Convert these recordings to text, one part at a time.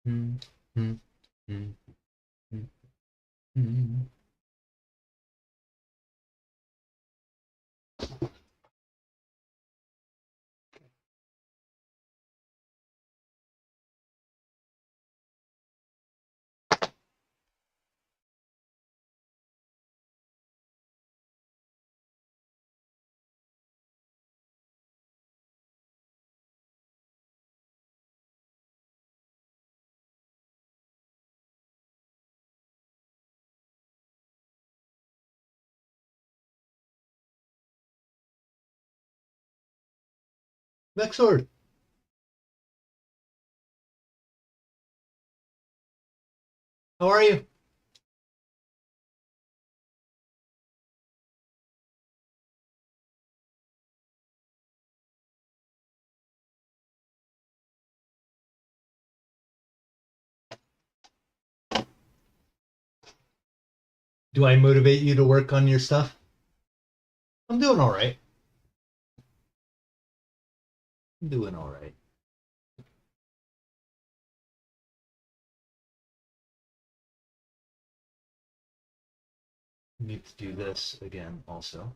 Mm, mm, mm, mm, mm. Vexord, how are you? Do I motivate you to work on your stuff? I'm doing all right. I'm doing all right. Need to do this again also.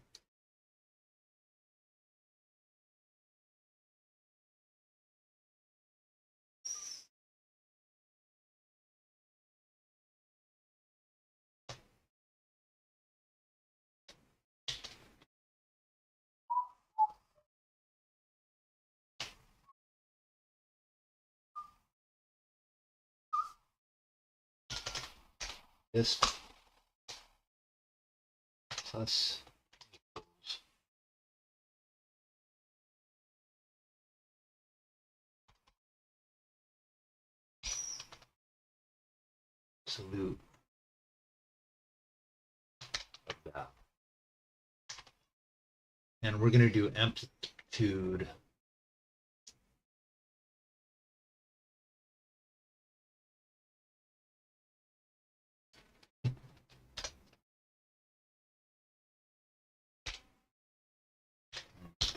This plus absolute of that. And we're going to do amplitude.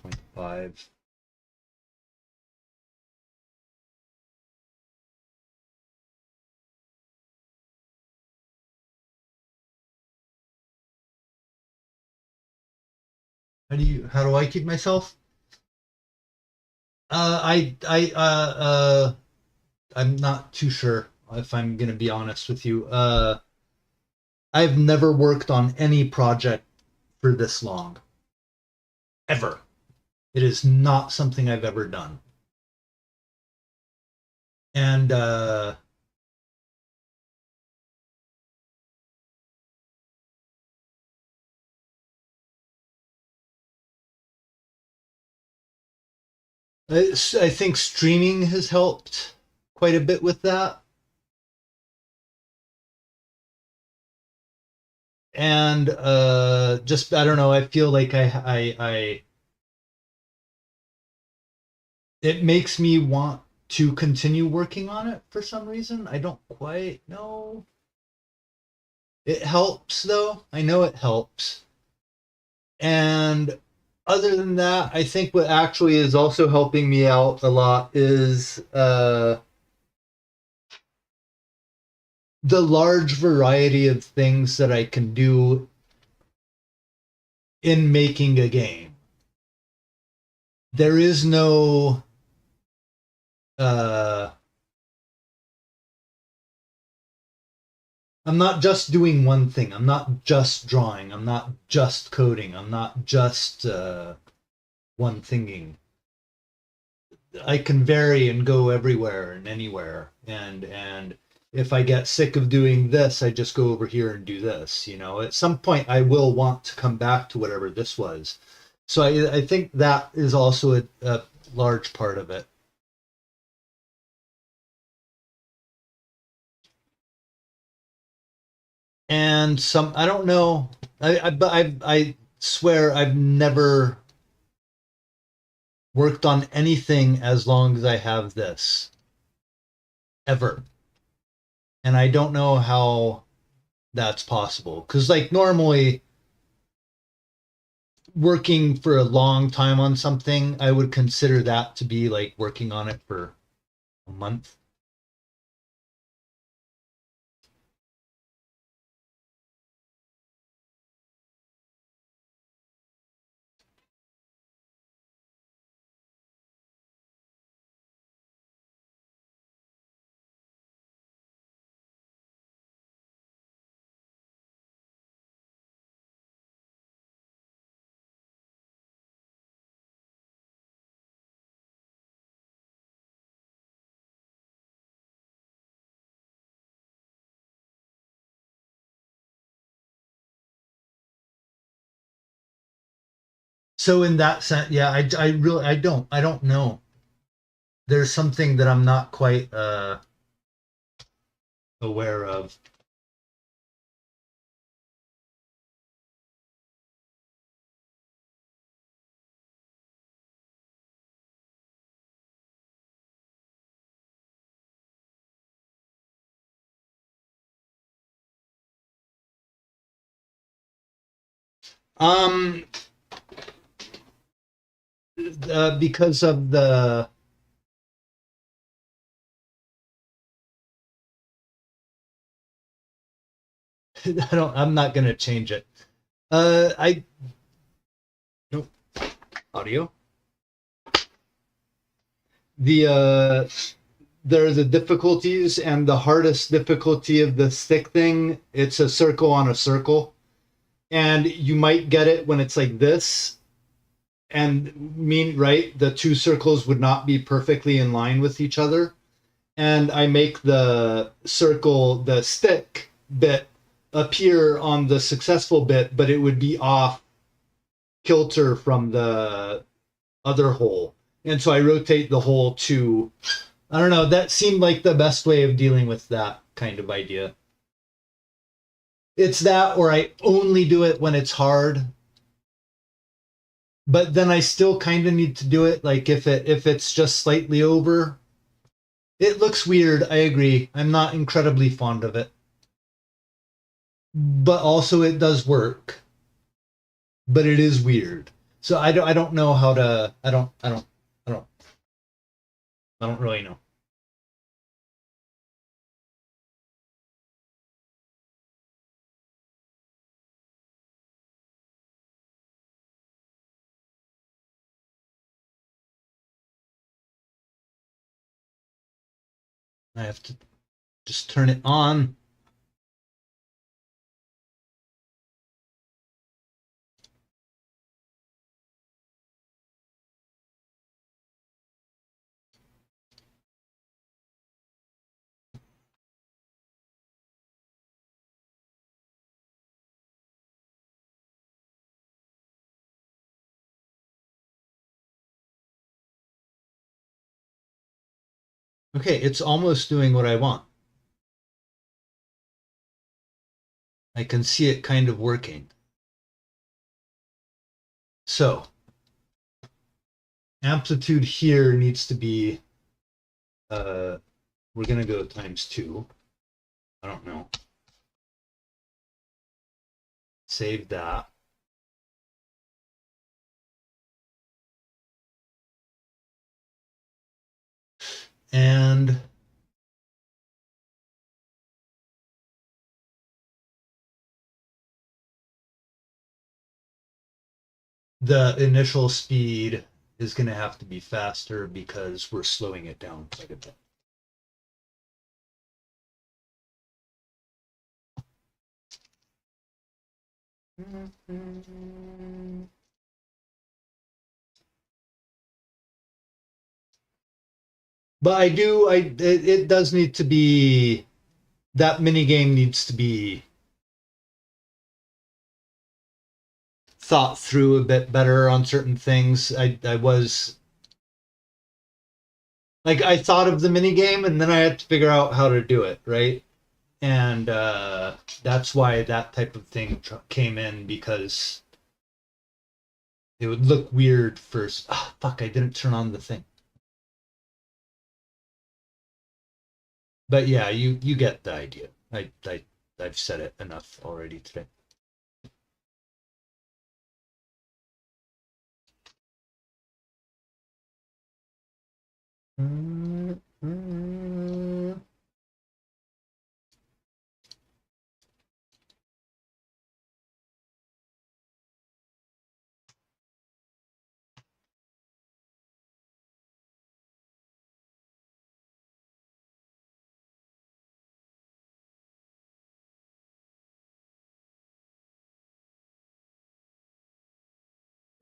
Point 0.5. How do I keep myself? I'm not too sure if I'm going to be honest with you. I've never worked on any project for this long, ever. It is not something I've ever done. And I think streaming has helped quite a bit with that. And just I don't know. I feel like I it makes me want to continue working on it for some reason. I don't quite know. It helps though. I know it helps. And other than that, I think what actually is also helping me out a lot is the large variety of things that I can do in making a game. There is no uh, I'm not just doing one thing. I'm not just drawing. I'm not just coding. I'm not just one thinging. I can vary and go everywhere and anywhere. And if I get sick of doing this, I just go over here and do this. You know, at some point I will want to come back to whatever this was. So I think that is also a large part of it. And some I don't know. I swear I've never worked on anything as long as I have this ever. And I don't know how that's possible. Because, like, normally working for a long time on something, I would consider that to be like working on it for a month. So in that sense, yeah, I really I don't know. There's something that I'm not quite aware of. Um, because of the I'm not gonna change it. I no audio. The there are the difficulties, and the hardest difficulty of the stick thing. It's a circle on a circle, and you might get it when it's like this, and mean right. The two circles would not be perfectly in line with each other, and I make the circle, the stick bit, appear on the successful bit, but it would be off kilter from the other hole. And so I rotate the hole to, I don't know, that seemed like the best way of dealing with that kind of idea. It's that, or I only do it when it's hard, but then I still kind of need to do it. Like if it's just slightly over, it looks weird. I agree. I'm not incredibly fond of it, but also it does work. But it is weird. So I don't know how to. I don't really know. I have to just turn it on. Okay, it's almost doing what I want. I can see it kind of working. So amplitude here needs to be, uh, we're going to go times 2. I don't know. Save that. And the initial speed is going to have to be faster because we're slowing it down quite a bit. But it does need to be, that mini game needs to be thought through a bit better on certain things. I was like, I thought of the mini game and then I had to figure out how to do it, right? And that's why that type of thing came in, because it would look weird first. Oh, fuck, I didn't turn on the thing. But yeah, you get the idea. I've said it enough already today.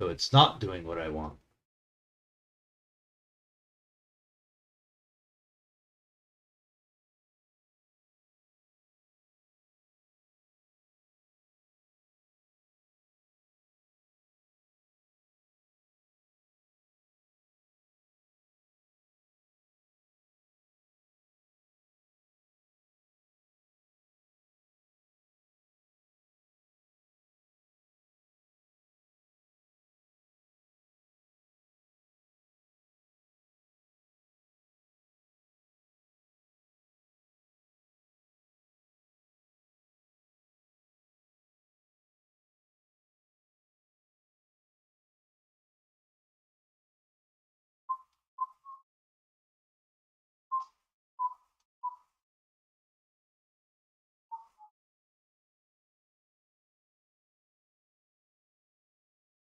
So it's not doing what I want.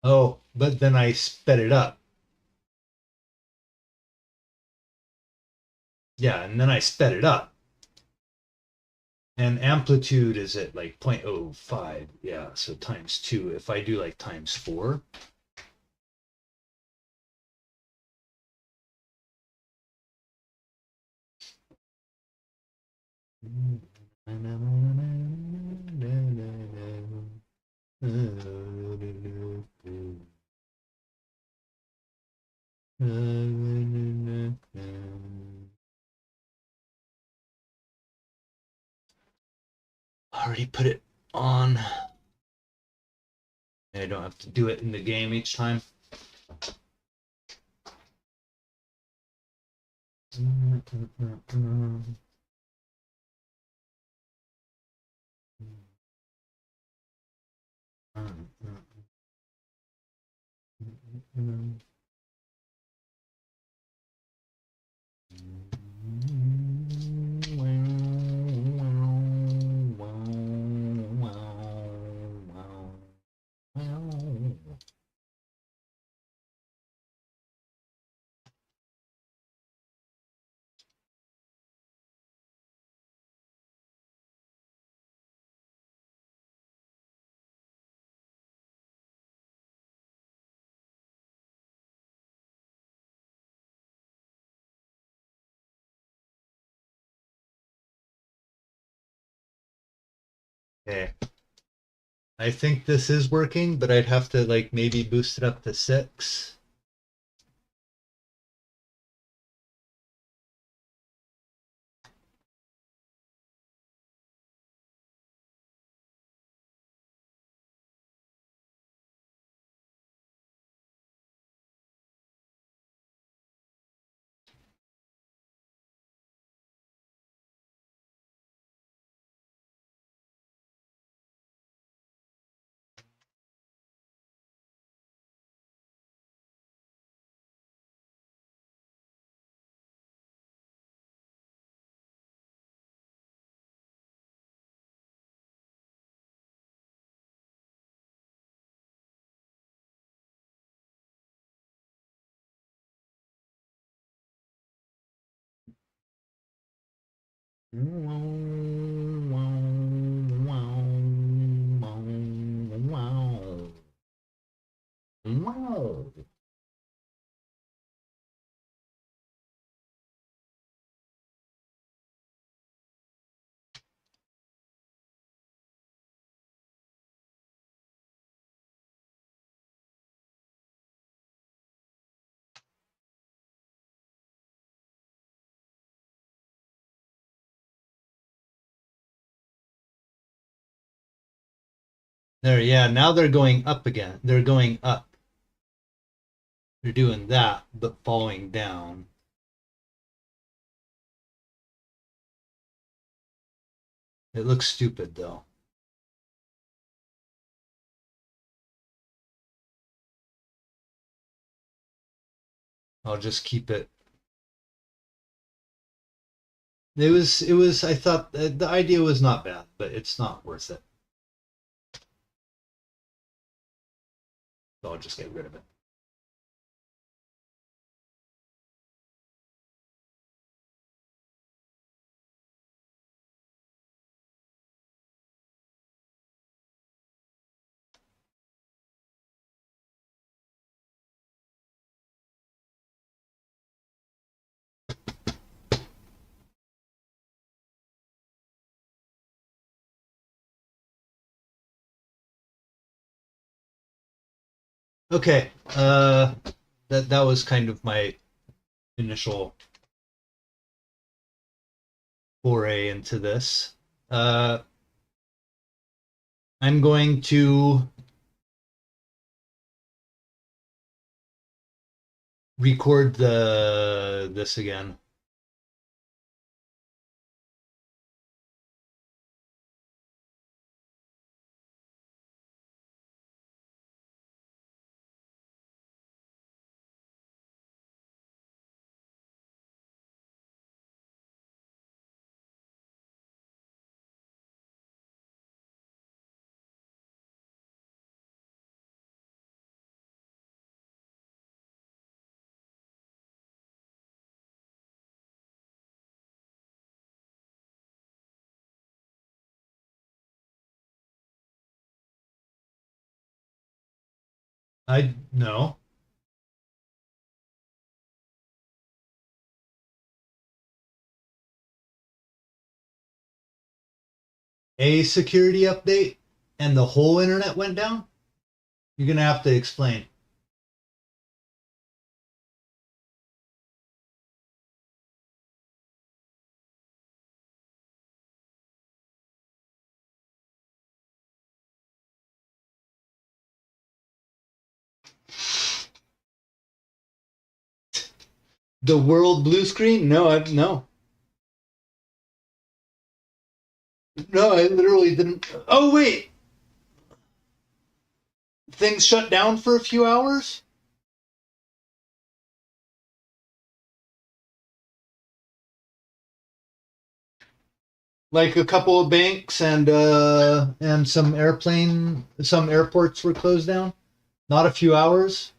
Oh, but then I sped it up. Yeah, and then I sped it up. And amplitude is at like 0.05. Yeah, so times 2. If I do like times 4, already put it on. I don't have to do it in the game each time. Okay. I think this is working, but I'd have to like maybe boost it up to 6. There, yeah, now they're going up again. They're going up. They're doing that, but falling down. It looks stupid though. I'll just keep it. I thought the idea was not bad, but it's not worth it. So I'll just get rid of it. Okay. That was kind of my initial foray into this. Uh, I'm going to record the this again. I no. A security update and the whole internet went down? You're gonna have to explain. The world blue screen? No, no. No, I literally didn't. Oh wait, things shut down for a few hours? Like a couple of banks and some airports were closed down. Not a few hours.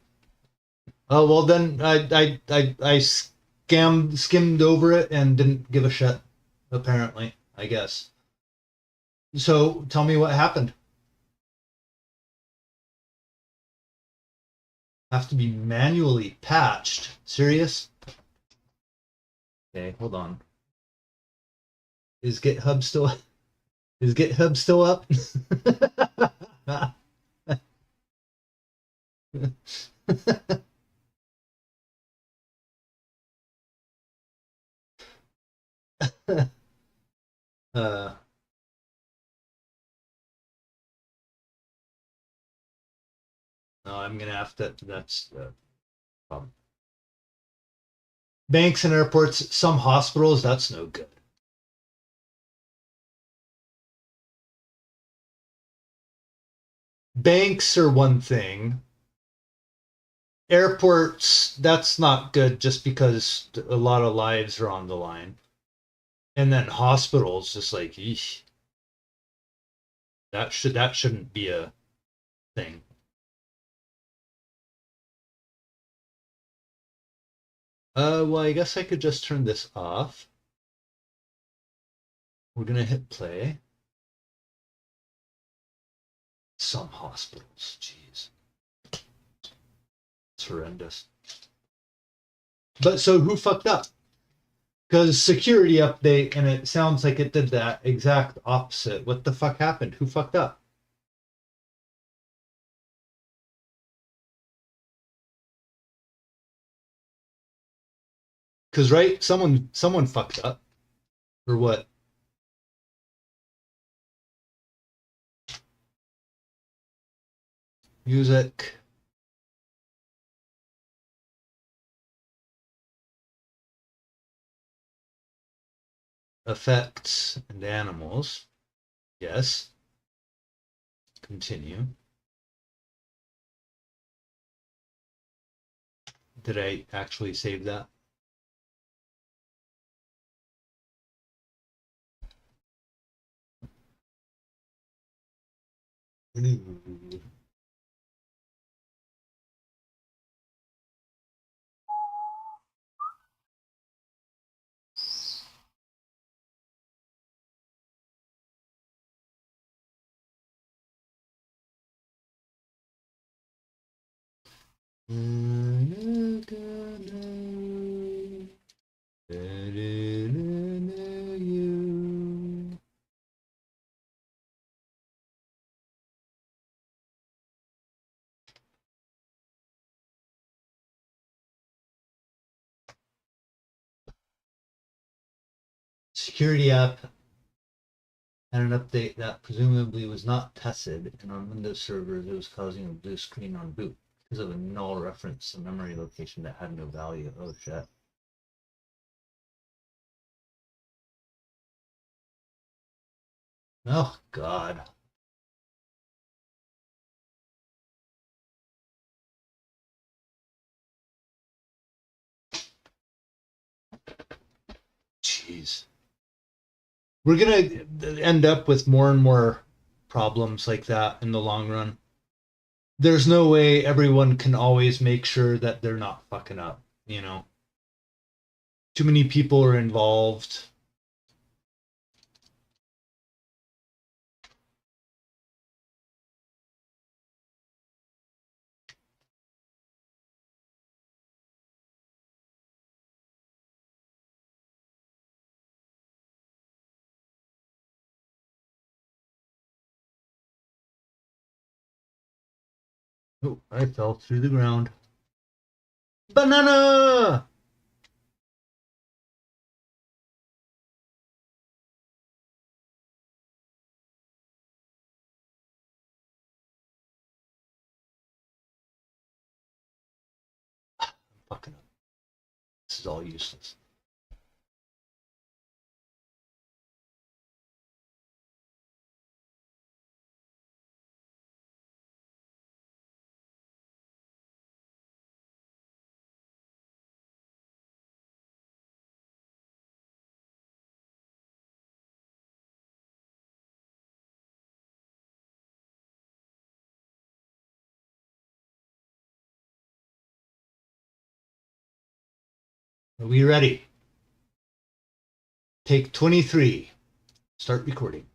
Oh well, then I skimmed over it and didn't give a shit. Apparently, I guess. So tell me what happened. Have to be manually patched. Serious? Okay, hold on. Is GitHub still is GitHub still up? uh, no, I'm gonna have to. That's the problem. Banks and airports, some hospitals. That's no good. Banks are one thing. Airports, that's not good just because a lot of lives are on the line. And then hospitals, just like, eesh, that shouldn't be a thing. Well, I guess I could just turn this off. We're gonna hit play. Some hospitals, jeez, it's horrendous. But so who fucked up? Because security update, and it sounds like it did that exact opposite. What the fuck happened? Who fucked up? Because right, someone fucked up, or what? Music, effects, and animals. Yes. Continue. Did I actually save that? Security app had an update that presumably was not tested, and on Windows servers it was causing a blue screen on boot because of a null reference to memory location that had no value. Oh shit. Oh god. Jeez. We're gonna end up with more and more problems like that in the long run. There's no way everyone can always make sure that they're not fucking up, you know. Too many people are involved. Oh, I fell through the ground. Banana! Fucking up. This is all useless. Are we ready? Take 23. Start recording.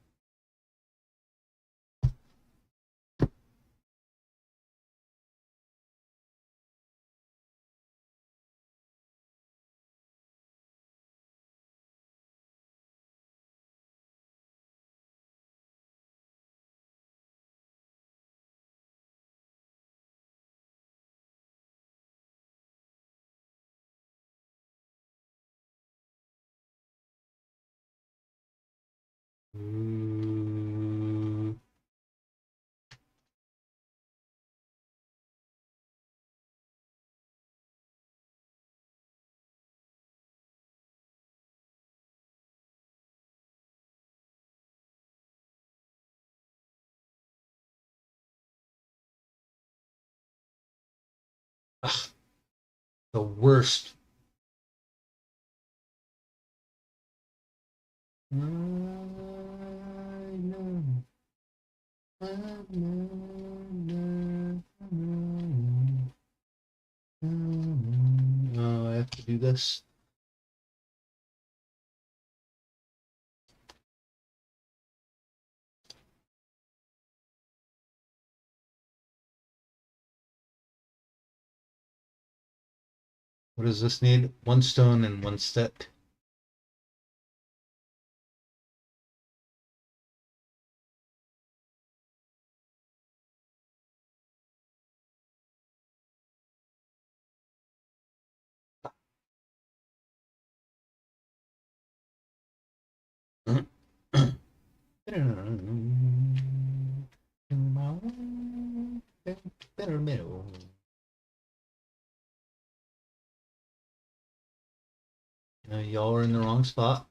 Ugh, the worst. Oh, I have to do this. What does this need? 1 stone and 1 stick. Y'all are in the wrong spot.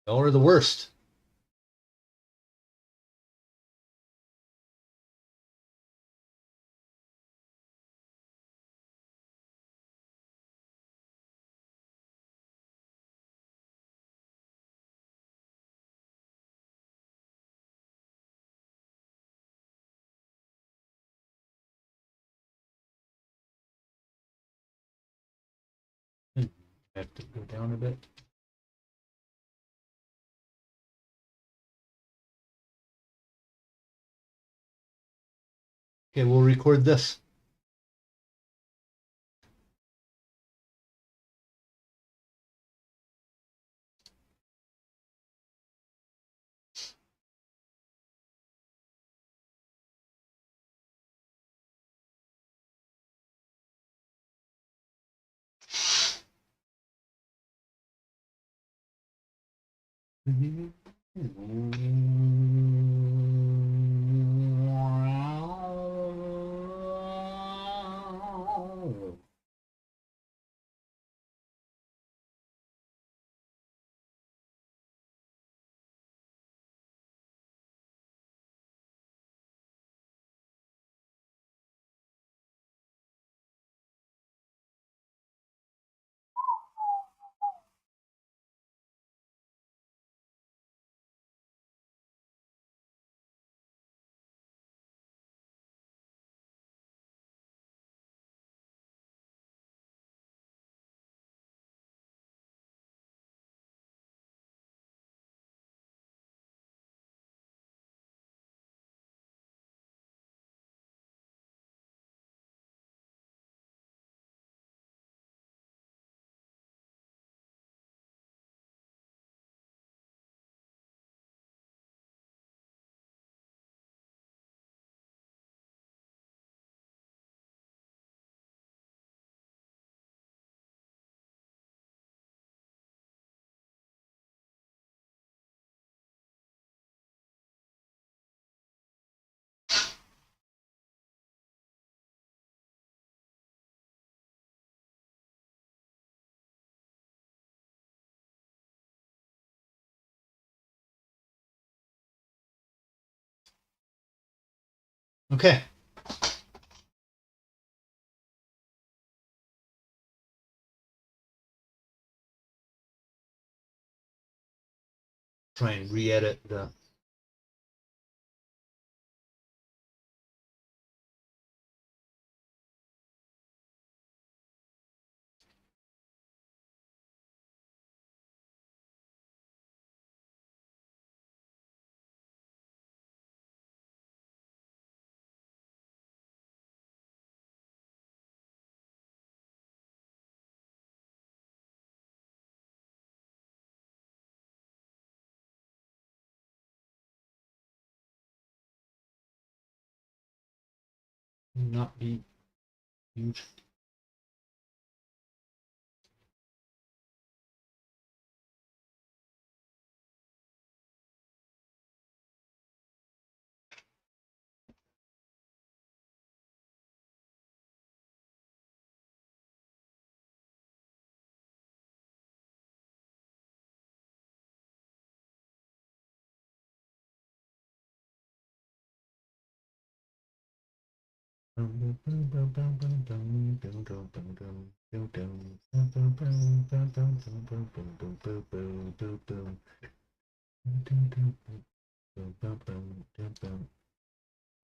Y'all are the worst. I have to go down a bit. Okay, we'll record this. Okay. Try and re-edit the. Not be huge.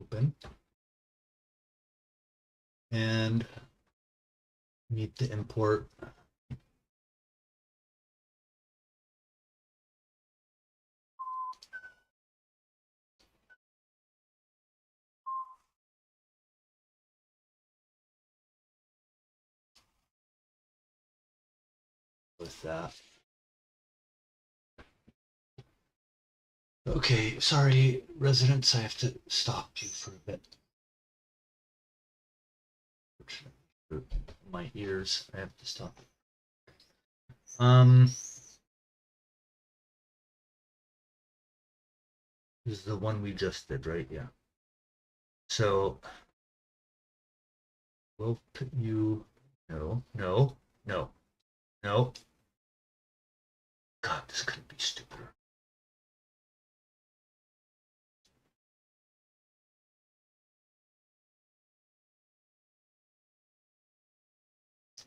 Open. And need to import. With that. Okay, sorry, residents, I have to stop you for a bit. My ears, I have to stop. This is the one we just did, right? Yeah. So we'll put you. No, no, no, no. God, this couldn't be stupider.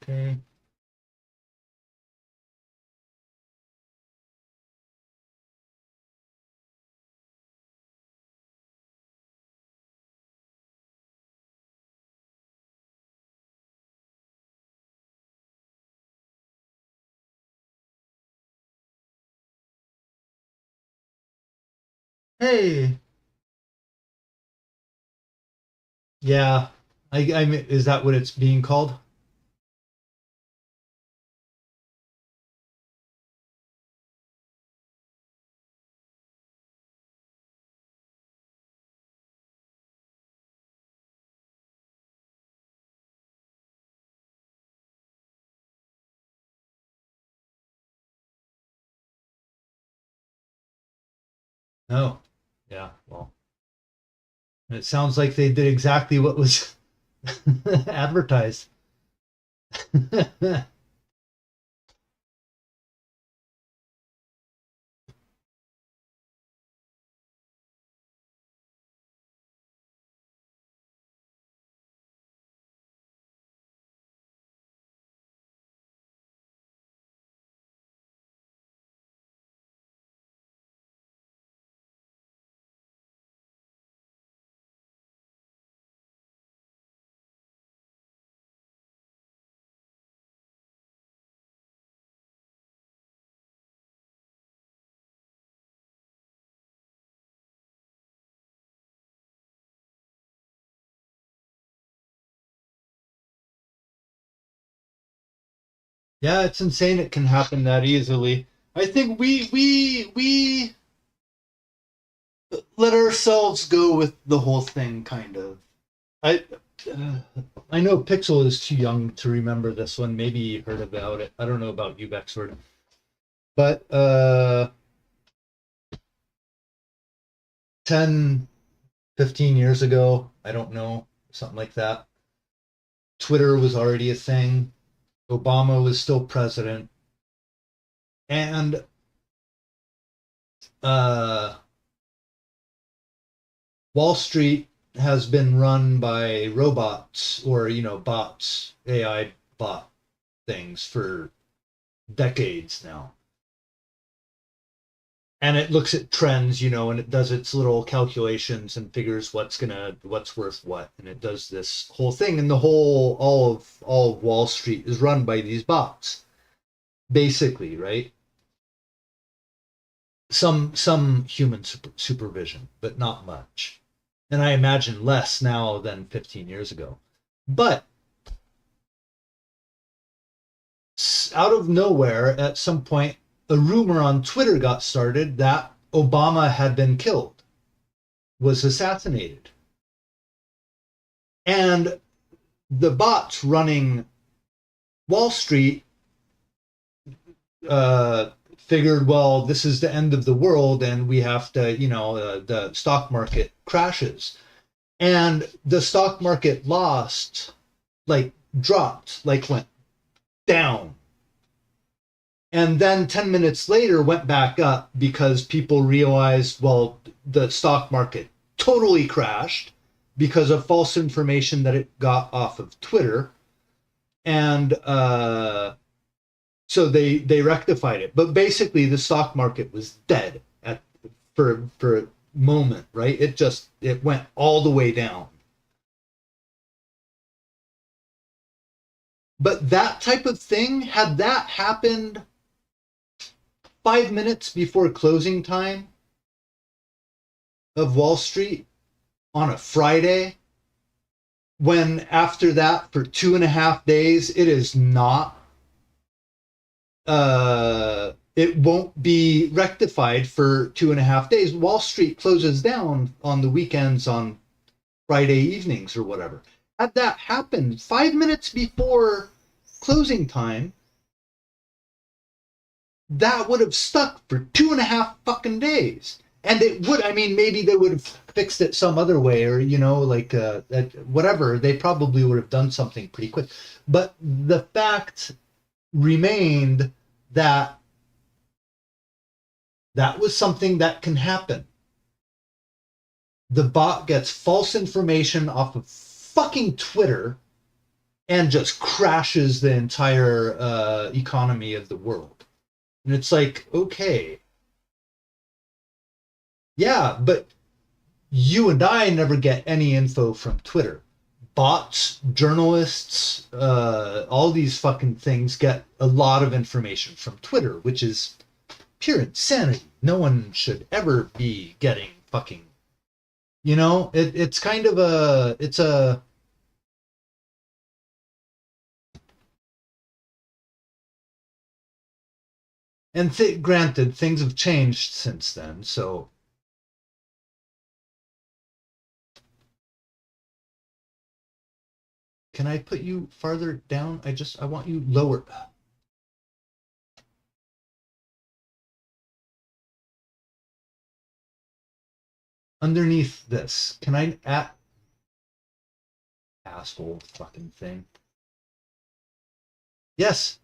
Okay. Hey. Yeah. Is that what it's being called? No. Yeah. Well, it sounds like they did exactly what was advertised. Yeah, it's insane it can happen that easily. I think we let ourselves go with the whole thing kind of. I uh, I know Pixel is too young to remember this one. Maybe you heard about it. I don't know about you, Bexford. But 10, 15 years ago, I don't know, something like that. Twitter was already a thing. Obama was still president. And uh Wall Street has been run by robots or, bots, AI bot things for decades now. And it looks at trends, and it does its little calculations and figures what's worth what, and it does this whole thing, and the whole all of Wall Street is run by these bots, basically, right? Some human supervision, but not much, and I imagine less now than 15 years ago. But out of nowhere, at some point, a rumor on Twitter got started that Obama had been killed, was assassinated. And the bots running Wall Street figured, well, this is the end of the world and we have to, the stock market crashes. And the stock market dropped, went down. And then 10 minutes later went back up because people realized, well, the stock market totally crashed because of false information that it got off of Twitter. And so they rectified it. But basically the stock market was dead for a moment, right? It went all the way down. But that type of thing, had that happened 5 minutes before closing time of Wall Street on a Friday, when after that for 2.5 days it is not, it won't be rectified for 2.5 days. Wall Street closes down on the weekends, on Friday evenings or whatever. Had that happened 5 minutes before closing time, that would have stuck for 2.5 fucking days. And it would, I mean, maybe they would have fixed it some other way, or, whatever. They probably would have done something pretty quick. But the fact remained that that was something that can happen. The bot gets false information off of fucking Twitter and just crashes the entire economy of the world. And it's like, okay. Yeah, but you and I never get any info from Twitter. Bots, journalists, all these fucking things get a lot of information from Twitter, which is pure insanity. No one should ever be getting fucking, it's kind of and granted, things have changed since then, so. Can I put you farther down? I want you lower. Underneath this. Can I asshole fucking thing? Yes.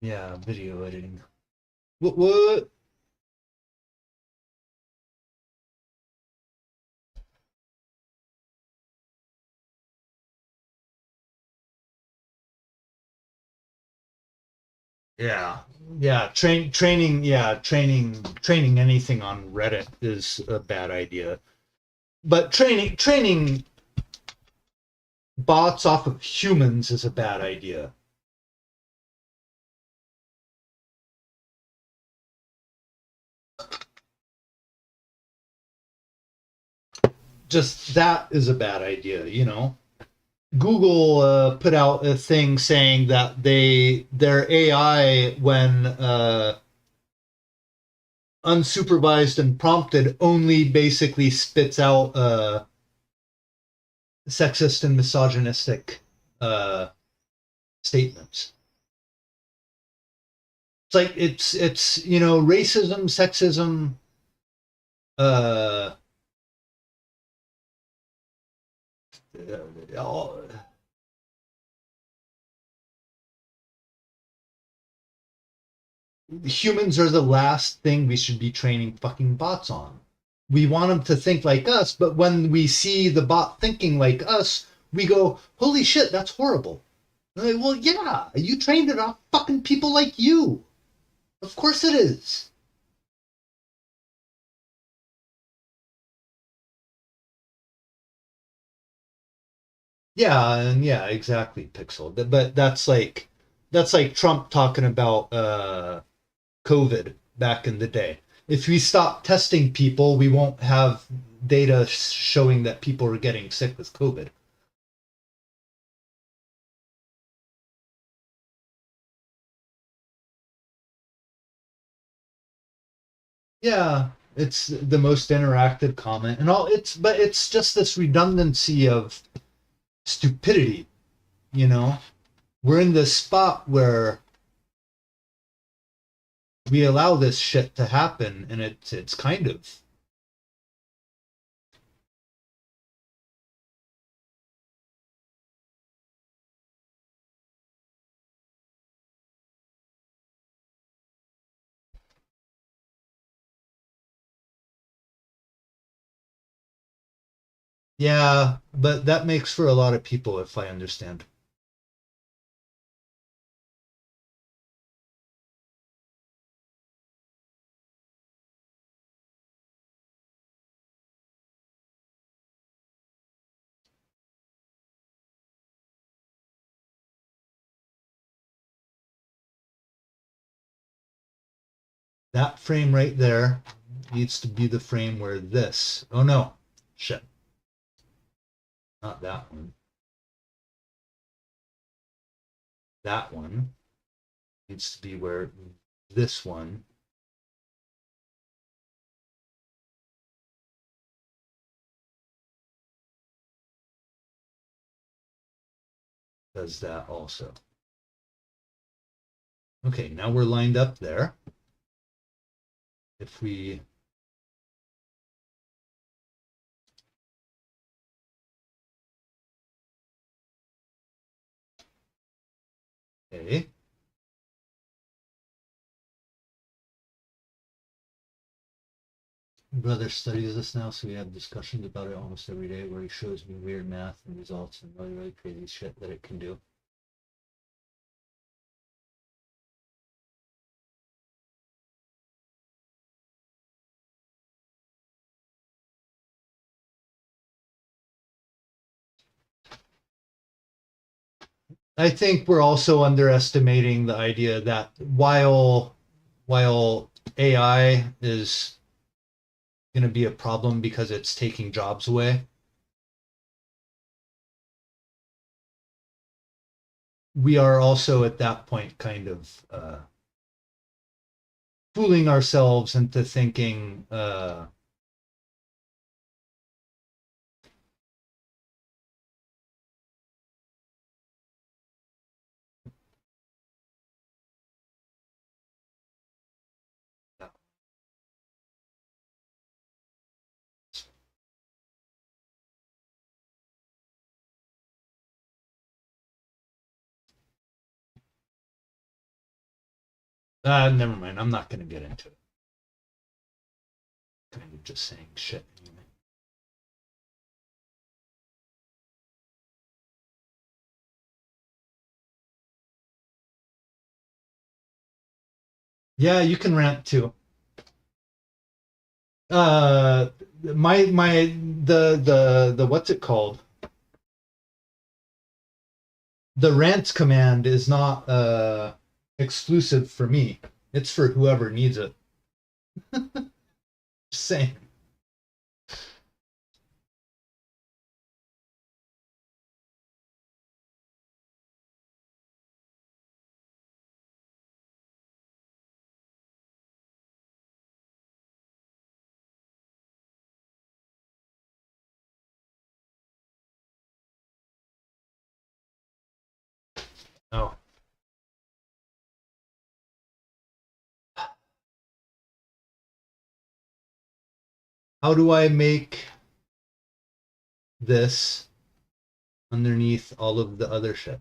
Yeah, video editing. What? Yeah, training anything on Reddit is a bad idea. But training bots off of humans is a bad idea. Just that is a bad idea, Google put out a thing saying that their AI, when unsupervised and prompted, only basically spits out sexist and misogynistic statements. It's like it's racism, sexism, all, humans are the last thing we should be training fucking bots on. We want them to think like us, but when we see the bot thinking like us, we go, holy shit, that's horrible. Like, well, yeah, you trained it off fucking people like you. Of course it is. Yeah, and yeah, exactly, Pixel. But that's like Trump talking about COVID back in the day. If we stop testing people, we won't have data showing that people are getting sick with COVID. Yeah, it's the most interactive comment and all. It's just this redundancy of stupidity, you know? We're in this spot where we allow this shit to happen and it's kind of yeah, but that makes for a lot of people if I understand. That frame right there needs to be the frame where this. Oh no. Shit. Not that one. That one needs to be where this one does that also. Okay, now we're lined up there. If we okay. Brother studies this now, so we have discussions about it almost every day where he shows me weird math and results and really, really crazy shit that it can do. I think we're also underestimating the idea that while AI is going to be a problem because it's taking jobs away, we are also at that point kind of fooling ourselves into thinking never mind. I'm not going to get into it. Kind of just saying shit anyway. Yeah, you can rant too. Uh, my the what's it called? The rant command is not exclusive for me. It's for whoever needs it. Just saying. Oh, how do I make this underneath all of the other shit?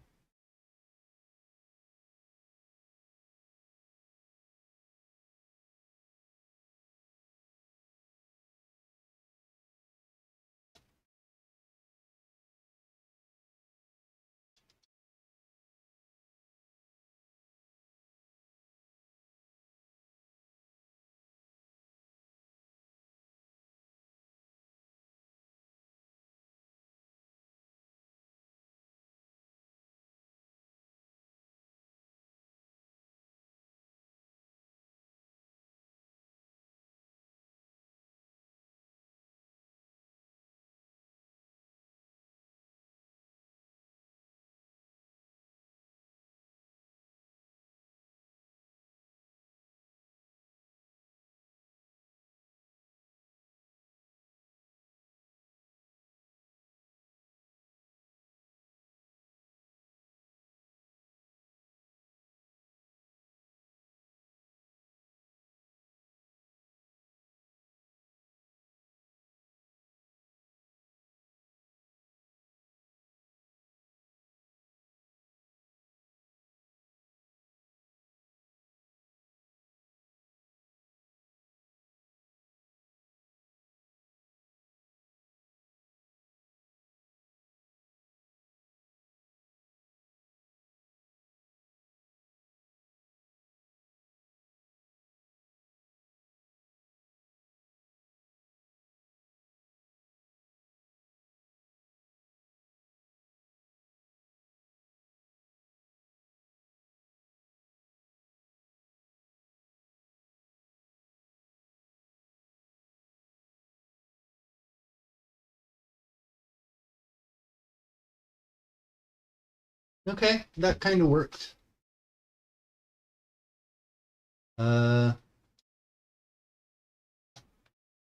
Okay, that kind of worked.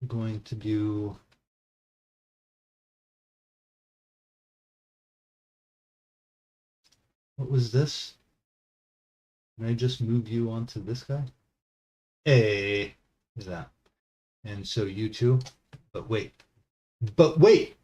I'm going to do. What was this? Can I just move you onto this guy? Hey, is that? And so you too. But wait. But wait.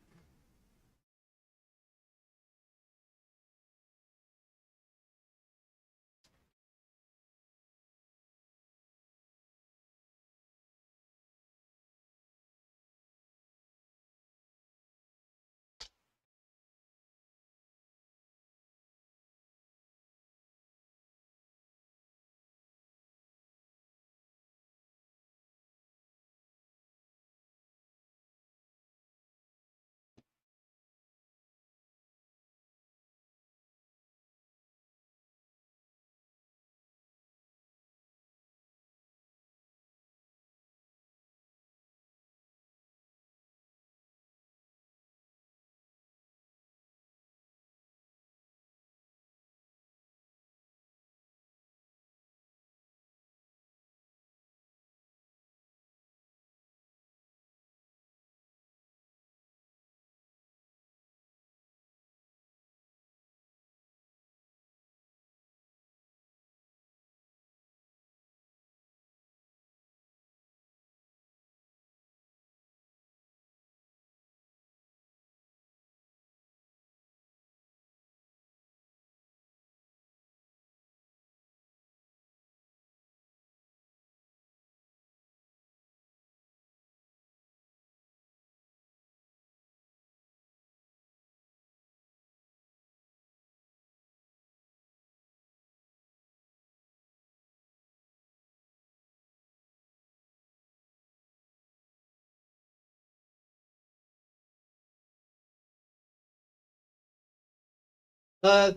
Uh,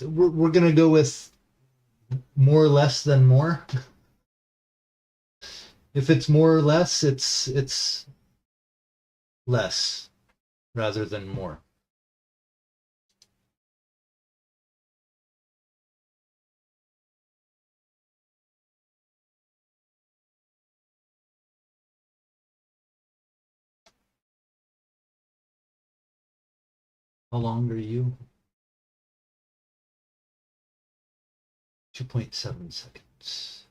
we're gonna go with more less than more. If it's more or less, it's less rather than more. How long are you? 2.7 seconds.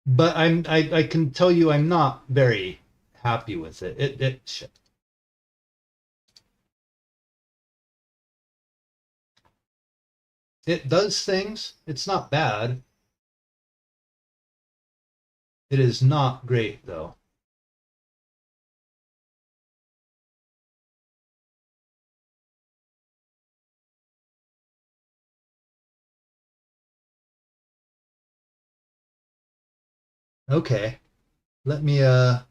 But I can tell you I'm not very happy with it. It does things. It's not bad. It is not great though. Okay. Let me I'd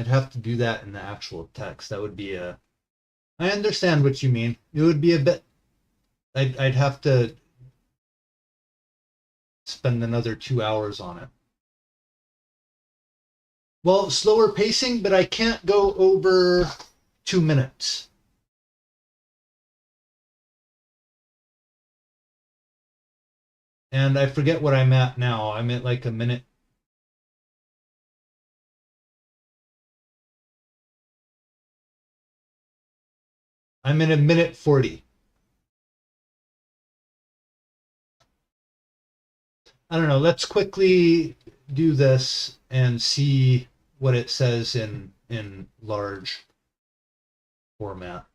have to do that in the actual text. That would be a I understand what you mean. It would be a bit I'd have to spend another 2 hours on it. Well, slower pacing, but I can't go over 2 minutes. And I forget what I'm at now. I'm at like a minute. I'm in a minute 40. I don't know. Let's quickly do this and see what it says in large format.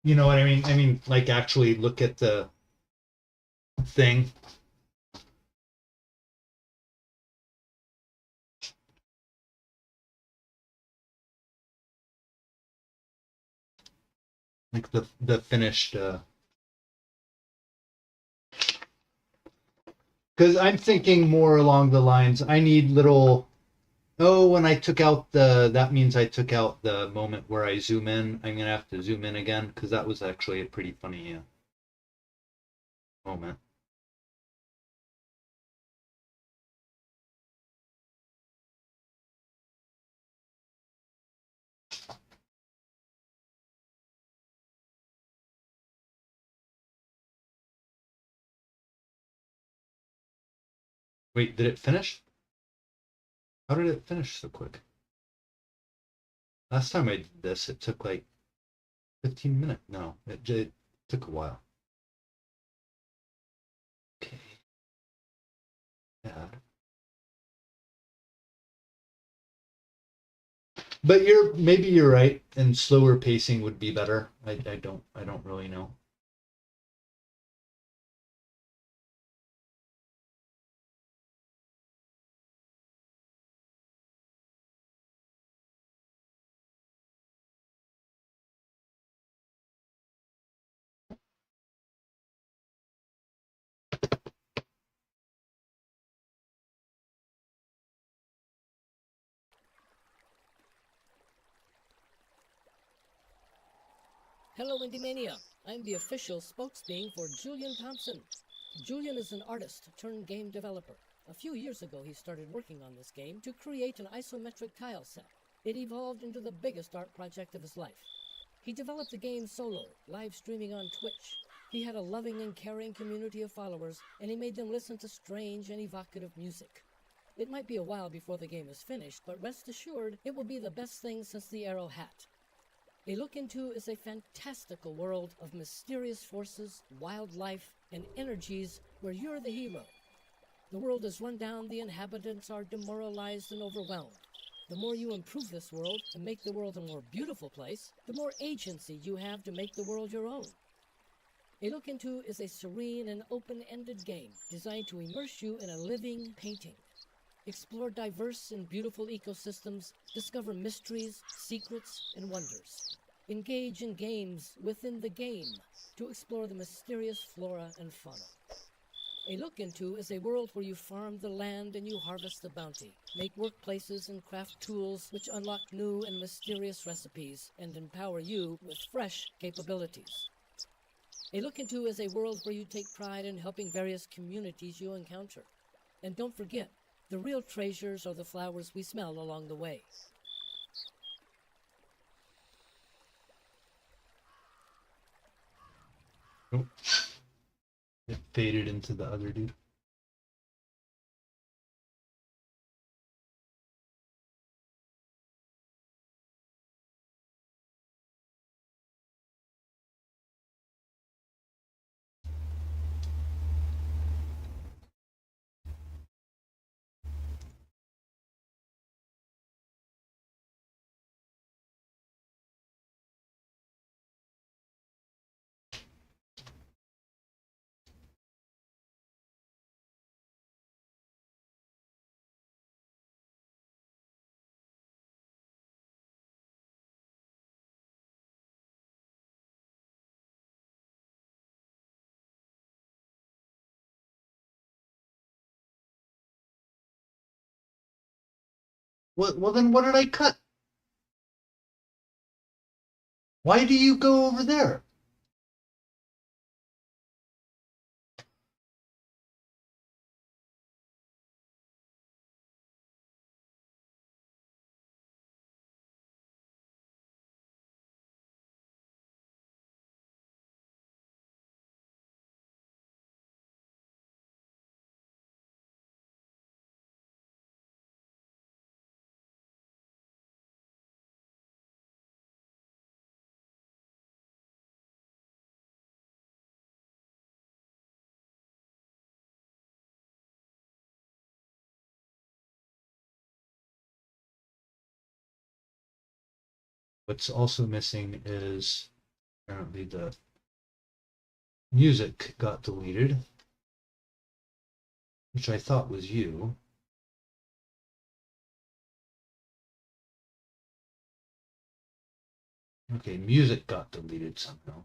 You know what I mean? I mean, like actually look at the thing. Like the finished because I'm thinking more along the lines I need little Oh, when I took out the, that means I took out the moment where I zoom in. I'm gonna have to zoom in again because that was actually a pretty funny moment. Wait, did it finish? How did it finish so quick? Last time I did this, it took like 15 minutes. No, it took a while. Okay. Yeah. But maybe you're right, and slower pacing would be better. I don't really know. Hello, Indymania. I'm the official spokesbeing for Julian Thompson. Julian is an artist turned game developer. A few years ago, he started working on this game to create an isometric tile set. It evolved into the biggest art project of his life. He developed the game solo, live streaming on Twitch. He had a loving and caring community of followers, and he made them listen to strange and evocative music. It might be a while before the game is finished, but rest assured, it will be the best thing since the Arrow hat. A Look Into is a fantastical world of mysterious forces, wildlife, and energies where you're the hero. The world is run down, the inhabitants are demoralized and overwhelmed. The more you improve this world and make the world a more beautiful place, the more agency you have to make the world your own. A Look Into is a serene and open-ended game designed to immerse you in a living painting. Explore diverse and beautiful ecosystems, discover mysteries, secrets, and wonders. Engage in games within the game to explore the mysterious flora and fauna. A Look Into is a world where you farm the land and you harvest the bounty, make workplaces and craft tools which unlock new and mysterious recipes and empower you with fresh capabilities. A Look Into is a world where you take pride in helping various communities you encounter. And don't forget, the real treasures are the flowers we smell along the way. Oh, it faded into the other dude. Well, then what did I cut? Why do you go over there? What's also missing is apparently the music got deleted, which I thought was you. Okay, music got deleted somehow.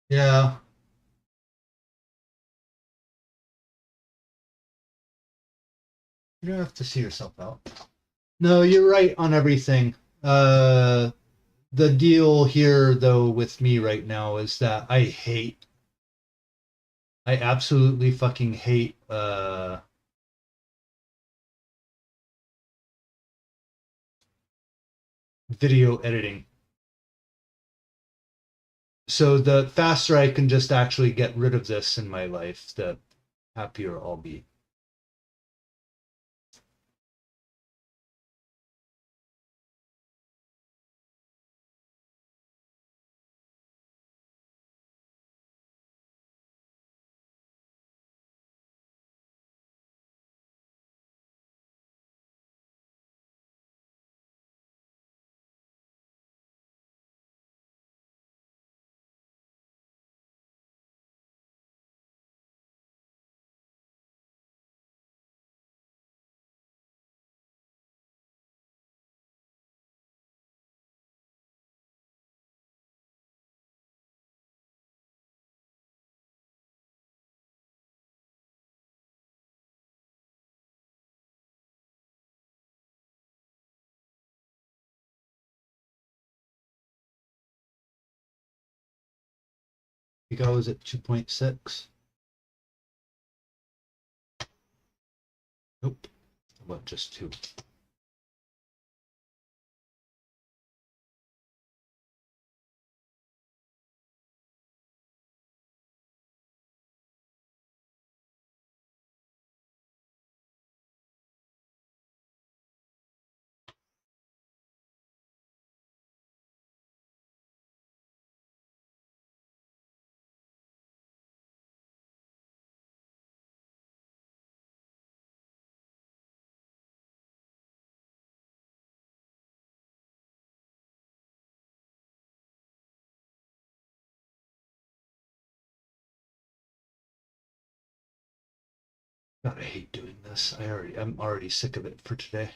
Yeah. You don't have to see yourself out. No, you're right on everything. The deal here, though, with me right now is that I absolutely fucking hate, video editing. So the faster I can just actually get rid of this in my life, the happier I'll be. I think I was at 2.6. Nope. About just 2. God, I hate doing this. I'm already sick of it for today.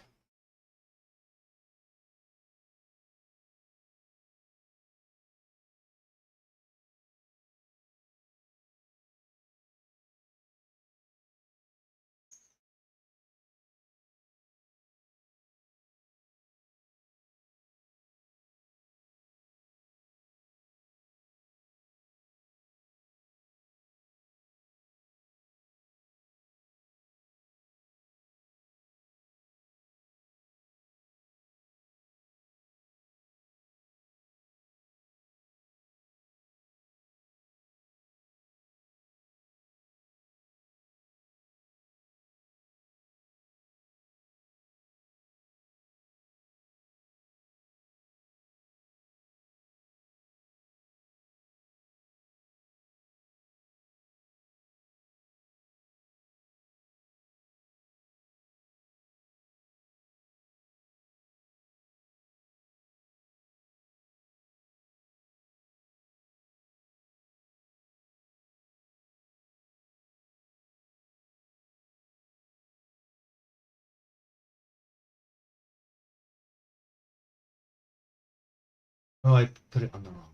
Oh, I put it on the wrong.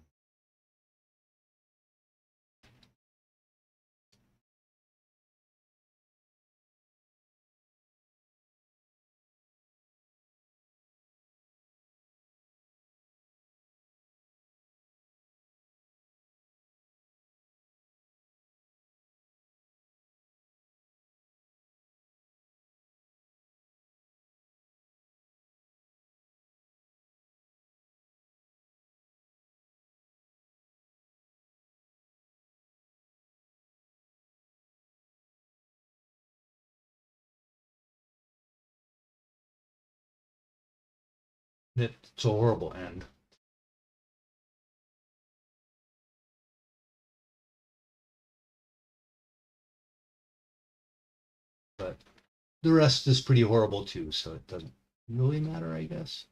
It's a horrible end. But the rest is pretty horrible too, so it doesn't really matter, I guess.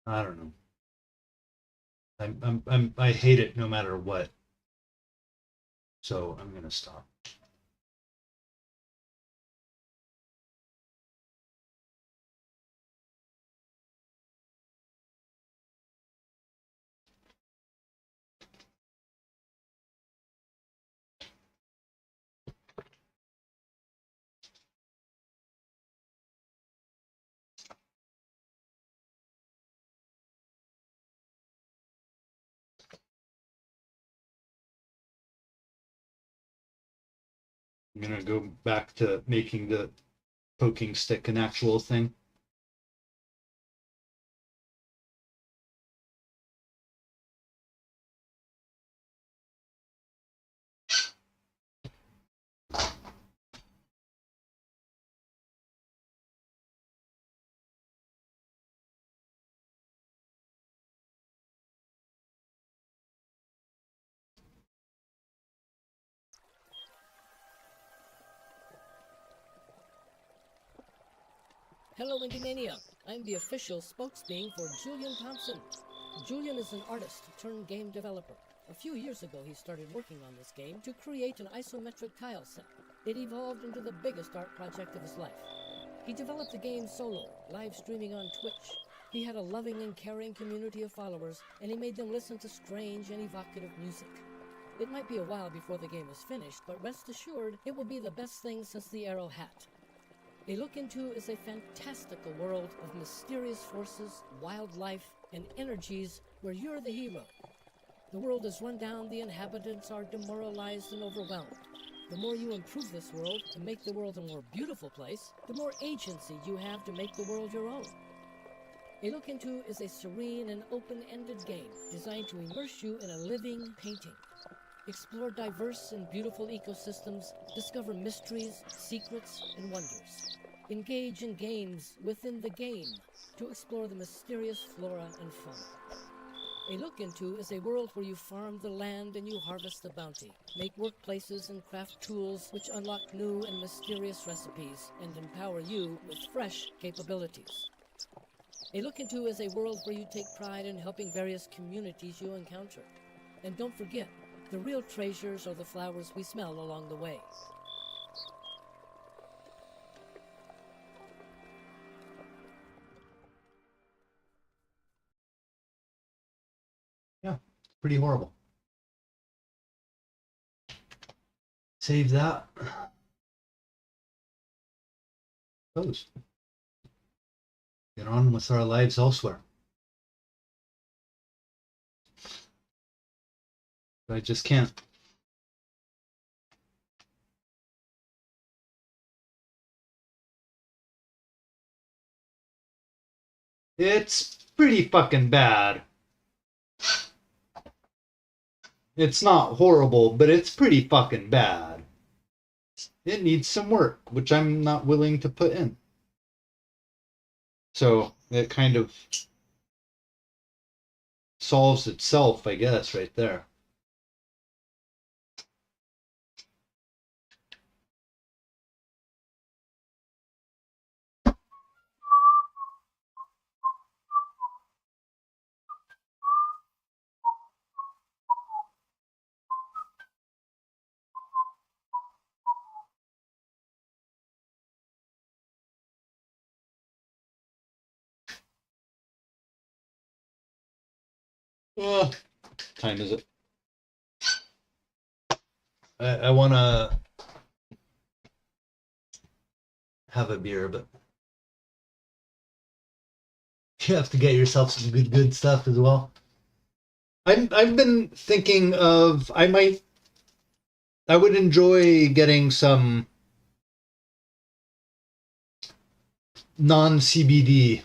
I don't know. I hate it no matter what. So I'm gonna stop. I'm gonna go back to making the poking stick an actual thing. Hello, Indymania. I'm the official spokesbeing for Julian Thompson. Julian is an artist turned game developer. A few years ago, he started working on this game to create an isometric tile set. It evolved into the biggest art project of his life. He developed the game solo, live streaming on Twitch. He had a loving and caring community of followers, and he made them listen to strange and evocative music. It might be a while before the game is finished, but rest assured, it will be the best thing since the Arrow hat. A Look Into is a fantastical world of mysterious forces, wildlife, and energies where you're the hero. The world is run down, the inhabitants are demoralized and overwhelmed. The more you improve this world to make the world a more beautiful place, the more agency you have to make the world your own. A Look Into is a serene and open-ended game designed to immerse you in a living painting. Explore diverse and beautiful ecosystems, discover mysteries, secrets, and wonders. Engage in games within the game to explore the mysterious flora and fauna. A Look Into is a world where you farm the land and you harvest the bounty, make workplaces and craft tools which unlock new and mysterious recipes and empower you with fresh capabilities. A Look Into is a world where you take pride in helping various communities you encounter. And don't forget, the real treasures are the flowers we smell along the way. Yeah, pretty horrible. Save that. Close. Get on with our lives elsewhere. I just can't. It's pretty fucking bad. It's not horrible, but it's pretty fucking bad. It needs some work, which I'm not willing to put in. So it kind of solves itself, I guess, right there. What time is it? I want to have a beer, but you have to get yourself some good stuff as well. I've been thinking of I would enjoy getting some non-CBD.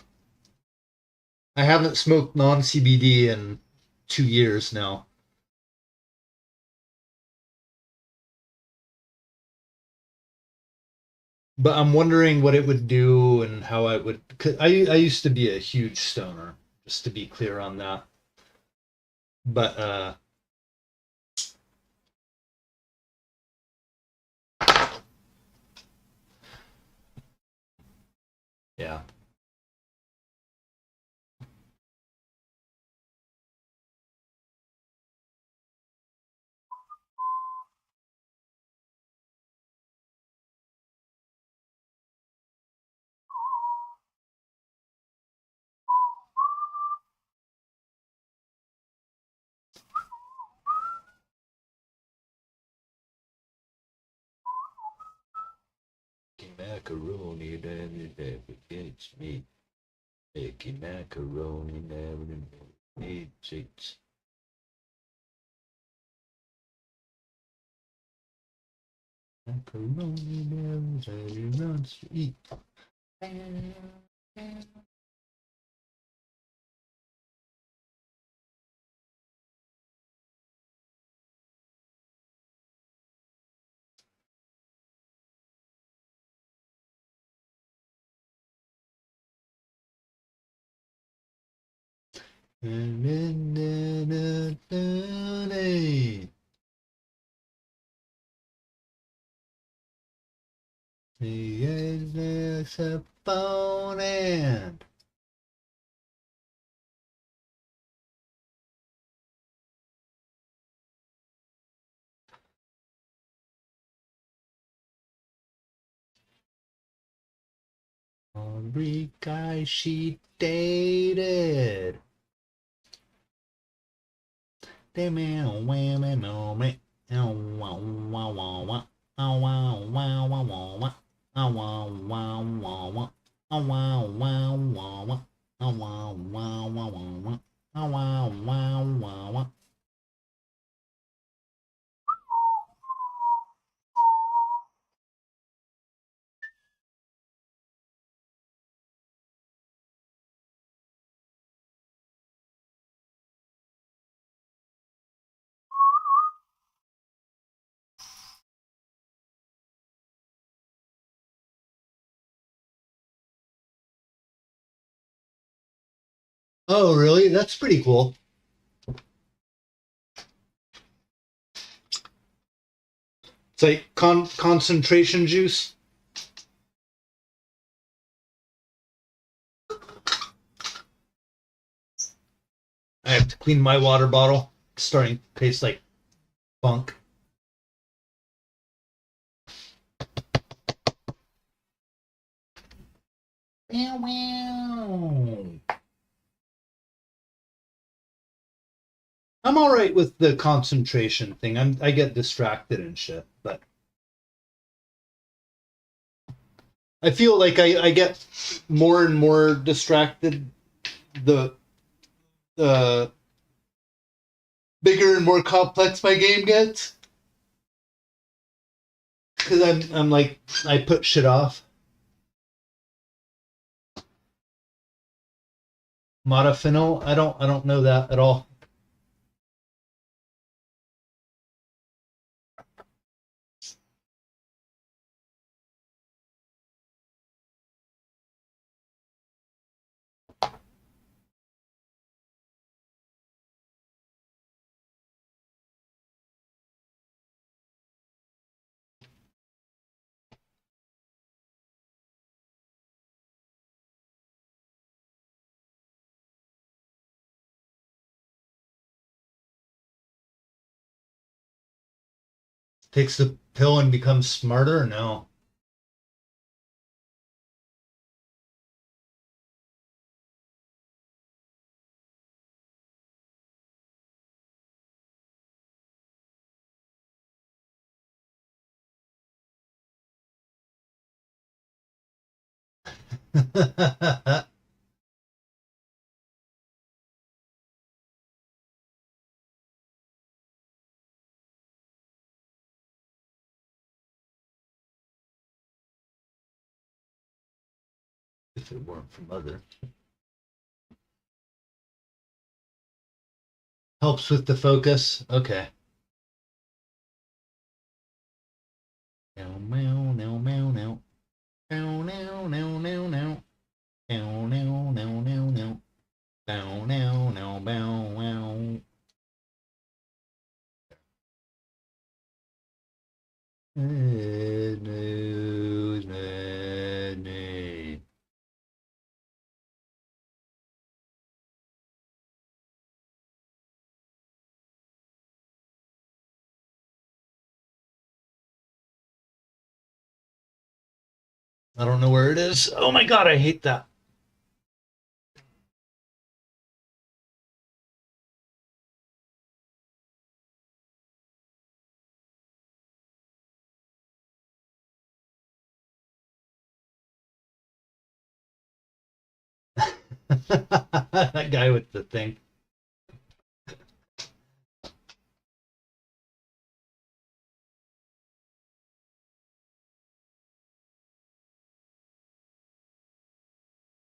I haven't smoked non-CBD in 2 years now. But I'm wondering what it would do and how I would. 'Cause I used to be a huge stoner, just to be clear on that. But yeah. macaroni never gets me. Making macaroni never needs it. Macaroni never wants to eat. There's a phone and every guy she dated. They meow wham and meow me. Ow wow wow wow wow. Ow wow wow wow wow wow. Ow wow wow wow wow. Ow wow wow wow wow. Ow wow wow wow wow wow. Ow wow wow wow wow. Oh, really? That's pretty cool. It's like concentration juice. I have to clean my water bottle. It's starting to taste like funk. Meow meow. I'm all right with the concentration thing. I get distracted and shit, but I feel like I get more and more distracted the bigger and more complex my game gets. Because I'm like I put shit off. Modafinil, I don't know that at all. Takes the pill and becomes smarter? No. If it weren't for mother. Helps with the focus. Okay. Meow meow meow meow meow. Meow meow meow meow meow. Meow meow meow meow meow. Meow meow meow meow meow. I don't know where it is. Oh my god, I hate that. That guy with the thing.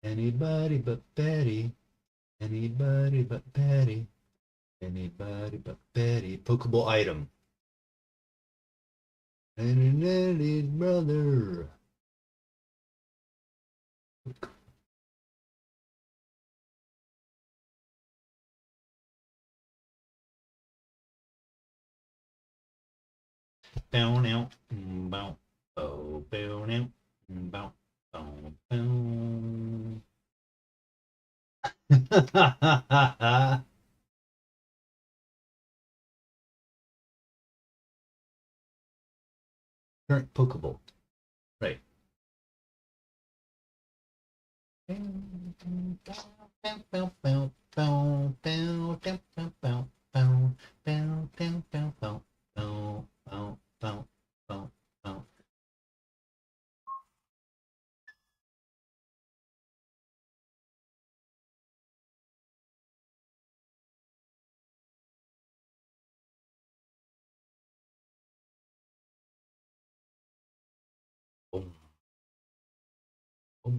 Anybody but Betty. Anybody but Betty. Anybody but Betty. Pokeable item. And Nelly's brother. Bow out, bow, oh, bow out, bow, bow, bow. Current Pokeball. Right. Boom, boom,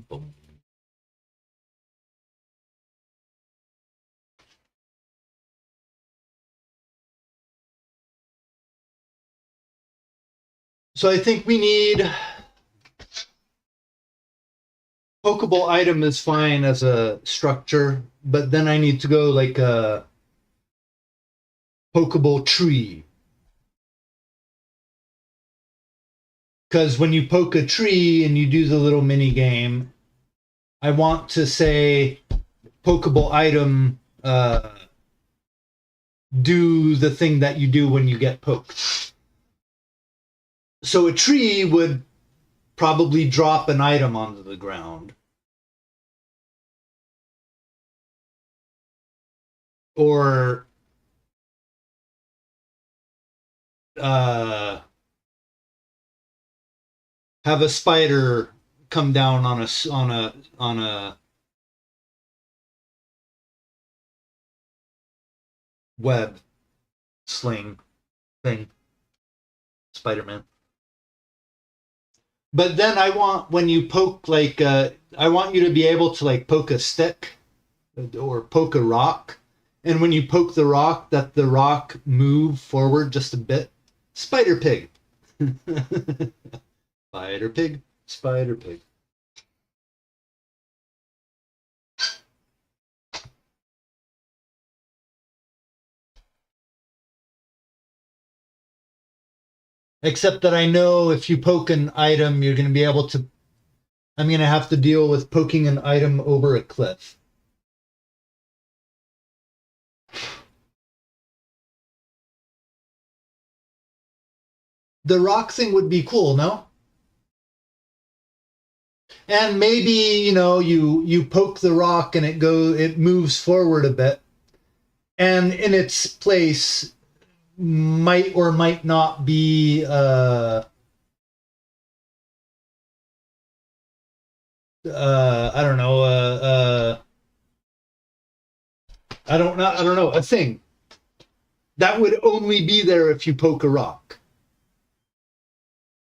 boom. So I think we need Pokeball item is fine as a structure, but then I need to go like a Pokeball tree. Because when you poke a tree and you do the little mini game, I want to say Pokeball item do the thing that you do when you get poked. So a tree would probably drop an item onto the ground. Or have a spider come down on a web sling thing. Spider-Man. But then I want, when you poke, like, I want you to be able to, like, poke a stick or poke a rock. And when you poke the rock, that the rock move forward just a bit. Spider Pig. Spider Pig. Spider Pig. Except that I know if you poke an item, you're going to be able to... I'm going to have to deal with poking an item over a cliff. The rock thing would be cool, no? And maybe, you know, you poke the rock and it moves forward a bit. And in its place might or might not be I don't know, I don't know, a thing that would only be there if you poke a rock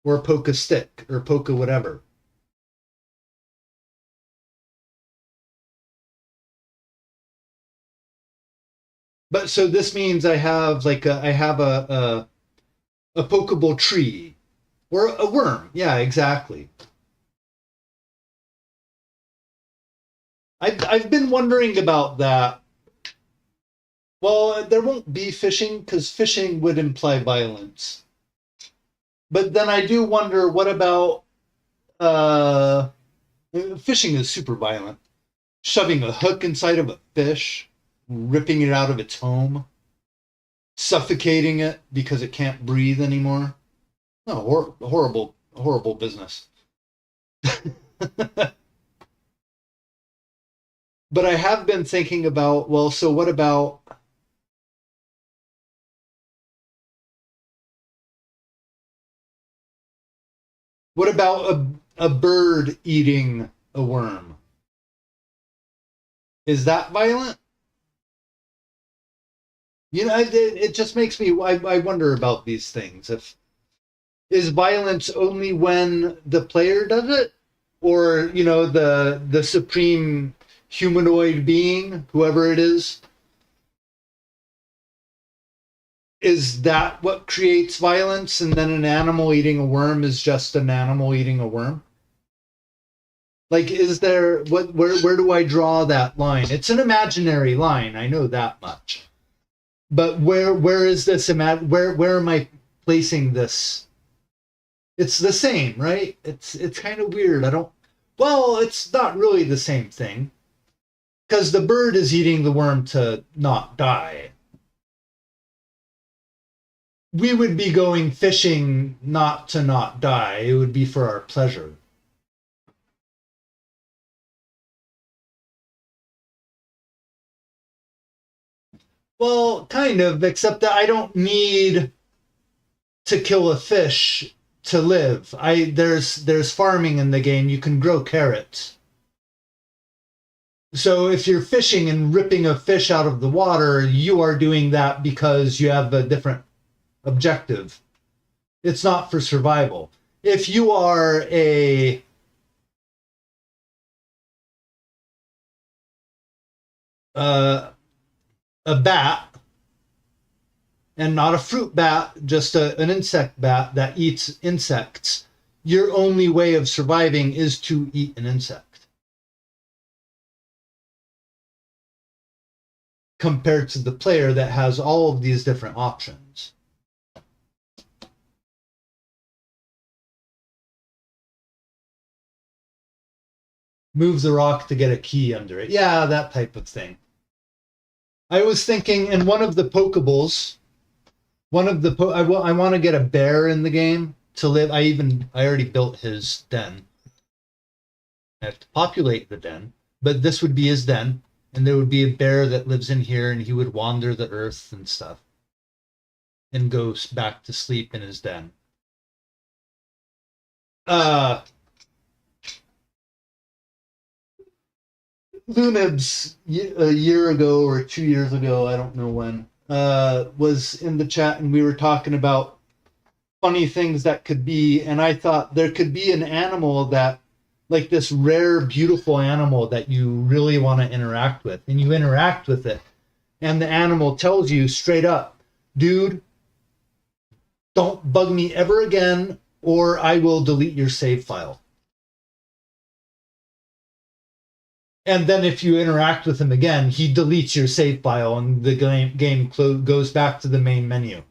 or poke a stick or poke a whatever. But so this means I have like I have a pokeable tree or a worm. Yeah, exactly. I've been wondering about that. Well, there won't be fishing because fishing would imply violence. But then I do wonder, what about uh, fishing is super violent. Shoving a hook inside of a fish, ripping it out of its home, suffocating it because it can't breathe anymore. Oh, horrible, horrible business. But I have been thinking about, well, so what about a bird eating a worm? Is that violent? You know, it just makes me. I wonder about these things. If is violence only when the player does it, or the supreme humanoid being, whoever it is that what creates violence, and then an animal eating a worm is just an animal eating a worm? Like, is there where do I draw that line? It's an imaginary line, I know that much. But where is this where am I placing this? It's the same, right? It's kind of weird. Well, it's not really the same thing. Because the bird is eating the worm to not die. We would be going fishing not to not die. It would be for our pleasure. Well, kind of, except that I don't need to kill a fish to live. There's farming in the game. You can grow carrots. So if you're fishing and ripping a fish out of the water, you are doing that because you have a different objective. It's not for survival. If you are a bat, and not a fruit bat, just an insect bat that eats insects, your only way of surviving is to eat an insect. Compared to the player that has all of these different options. Move the rock to get a key under it. Yeah, that type of thing. I was thinking in one of the Pokeballs, I want to get a bear in the game to live. I already built his den. I have to populate the den, but this would be his den, and there would be a bear that lives in here, and he would wander the earth and stuff, and goes back to sleep in his den. Lunibs, a year ago or 2 years ago, I don't know when, was in the chat, and we were talking about funny things that could be, and I thought there could be an animal that, like this rare, beautiful animal that you really want to interact with, and you interact with it, and the animal tells you straight up, dude, don't bug me ever again, or I will delete your save file. And then if you interact with him again, he deletes your save file and the game goes back to the main menu.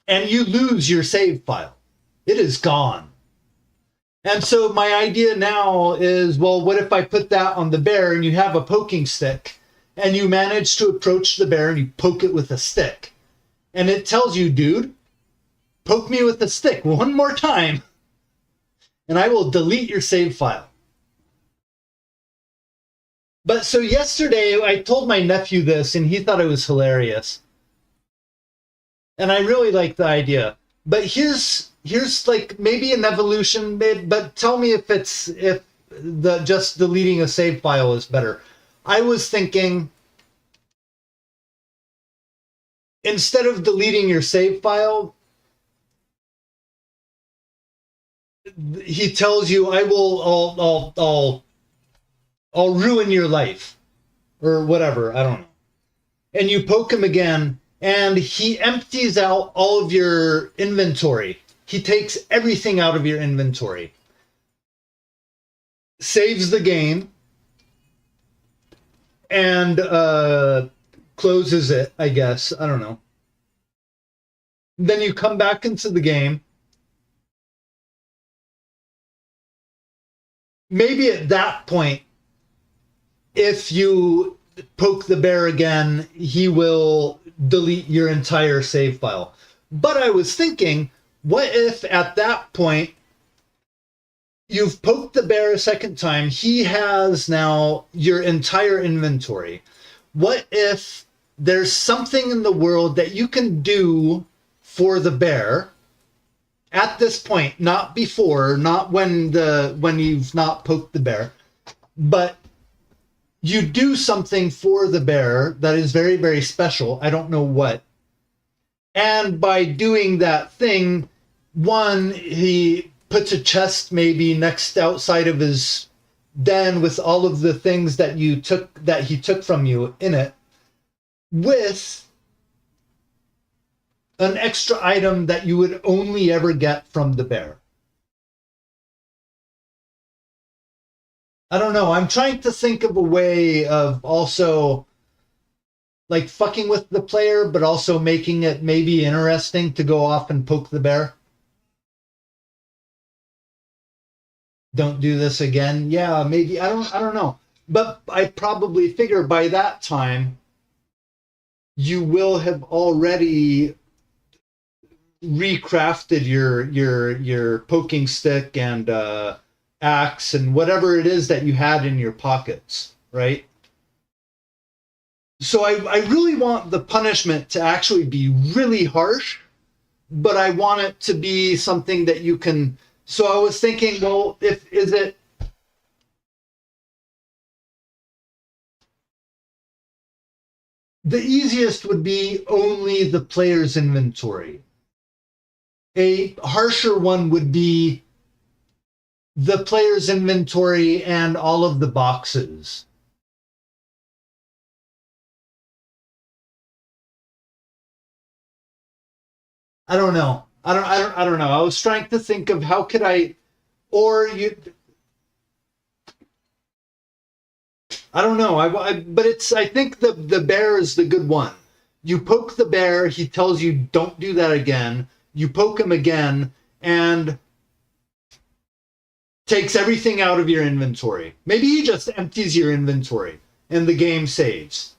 And you lose your save file. It is gone. And so my idea now is, well, what if I put that on the bear and you have a poking stick and you manage to approach the bear and you poke it with a stick. And it tells you, dude, poke me with a stick one more time, and I will delete your save file. But so yesterday, I told my nephew this, and he thought it was hilarious. And I really like the idea. But here's like maybe an evolution, but tell me if just deleting a save file is better. I was thinking, instead of deleting your save file, he tells you, I'll ruin your life, or whatever, I don't know. And you poke him again, and he empties out all of your inventory. He takes everything out of your inventory, saves the game, and closes it, I guess. I don't know. Then you come back into the game. Maybe at that point, if you poke the bear again, he will delete your entire save file. But I was thinking, what if at that point, you've poked the bear a second time, he has now your entire inventory. What if there's something in the world that you can do for the bear at this point, not before, not when you've not poked the bear, but you do something for the bear that is very, very special. I don't know what. And by doing that thing, one, he puts a chest maybe next outside of his den with all of the things that he took from you in it, with an extra item that you would only ever get from the bear. I don't know. I'm trying to think of a way of also like fucking with the player, but also making it maybe interesting to go off and poke the bear. Don't do this again. Yeah, maybe. I don't know. But I probably figure by that time you will have already recrafted your poking stick and axe and whatever it is that you had in your pockets, right? So I really want the punishment to actually be really harsh, but I want it to be something that you can. So I was thinking, well, is it the easiest would be only the player's inventory. A harsher one would be the player's inventory and all of the boxes. I don't know. I don't know. I was trying to think of how could I, or you. I don't know. But it's. I think the bear is the good one. You poke the bear. He tells you don't do that again. You poke him again, and takes everything out of your inventory. Maybe he just empties your inventory, and the game saves.